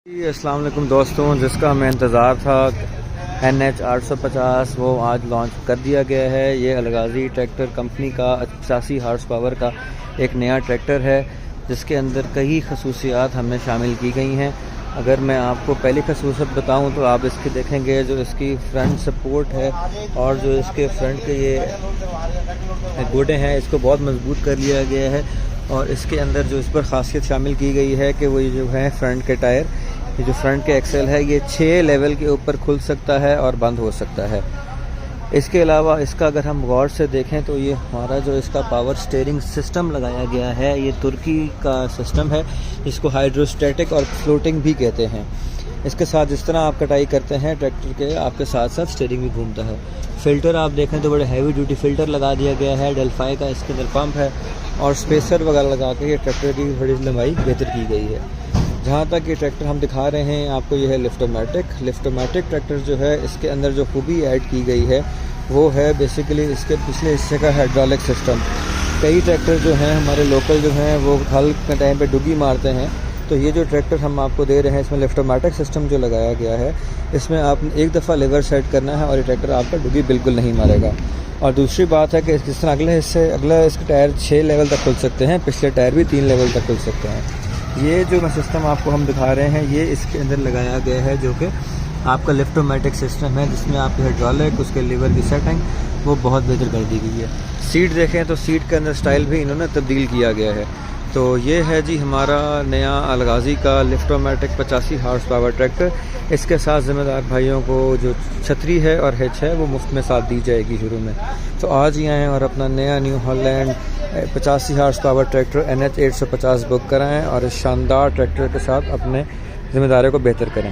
अस्सलाम वालेकुम दोस्तों, जिसका हमें इंतज़ार था NH 850 वो आज लॉन्च कर दिया गया है। ये अलगाज़ी ट्रैक्टर कंपनी का 85 हार्स पावर का एक नया ट्रैक्टर है, जिसके अंदर कई खसूसियात हमें शामिल की गई हैं। अगर मैं आपको पहली खसूसियत बताऊं तो आप इसकी देखेंगे जो इसकी फ्रंट सपोर्ट है और जो इसके फ्रंट के ये गोडे हैं, इसको बहुत मजबूत कर लिया गया है। और इसके अंदर जो इस पर ख़ासियत शामिल की गई है कि वो ये जो है फ्रंट के टायर, ये जो फ्रंट के एक्सेल है, ये 6 लेवल के ऊपर खुल सकता है और बंद हो सकता है। इसके अलावा इसका अगर हम गौर से देखें तो ये हमारा जो इसका पावर स्टीयरिंग सिस्टम लगाया गया है, ये तुर्की का सिस्टम है, इसको हाइड्रोस्टैटिक और फ्लोटिंग भी कहते हैं। इसके साथ जिस तरह आप कटाई करते हैं ट्रैक्टर के, आपके साथ साथ स्टीयरिंग भी घूमता है। फ़िल्टर आप देखें तो बड़े हैवी ड्यूटी फ़िल्टर लगा दिया गया है, डेल्फाई का इसके अंदर पंप है और स्पेसर वगैरह लगा के ये ट्रैक्टर की थोड़ी लंबाई बेहतर की गई है। जहाँ तक ये ट्रैक्टर हम दिखा रहे हैं आपको, ये है लिफ्टोमेटिक ट्रैक्टर जो है, इसके अंदर जो खूबी ऐड की गई है वो है बेसिकली इसके पिछले हिस्से का हाइड्रोलिक सिस्टम। कई ट्रैक्टर जो हैं हमारे लोकल जो हैं वो हल के टाइम पे डुगी मारते हैं, तो ये जो ट्रैक्टर हम आपको दे रहे हैं इसमें लिफ्टोमेटिक सिस्टम जो लगाया गया है, इसमें आपने एक दफ़ा लीवर सेट करना है और ये ट्रैक्टर आपका डुगी बिल्कुल नहीं मारेगा। और दूसरी बात है कि जिस तरह अगला इसके टायर 6 लेवल तक खुल सकते हैं, पिछले टायर भी 3 लेवल तक खुल सकते हैं। ये जो सिस्टम आपको हम दिखा रहे हैं ये इसके अंदर लगाया गया है, जो कि आपका लिफ्टोमेटिक सिस्टम है, जिसमें आपकी हाइड्रोलिक उसके लीवर की सेटिंग वो बहुत बेहतर कर दी गई है। सीट देखें तो सीट के अंदर स्टाइल भी इन्होंने तब्दील किया गया है। तो ये है जी हमारा नया अलगाज़ी का लिफ्टोमेटिक 85 हार्स पावर ट्रैक्टर। इसके साथ ज़िम्मेदार भाइयों को जो छतरी है और हिच है वो मुफ्त में साथ दी जाएगी शुरू में। तो आज ही आएँ और अपना नया New Holland 85 horsepower tractor NH 850 book कराएँ और इस शानदार ट्रैक्टर के साथ अपने ज़िम्मेदारियों को बेहतर करें।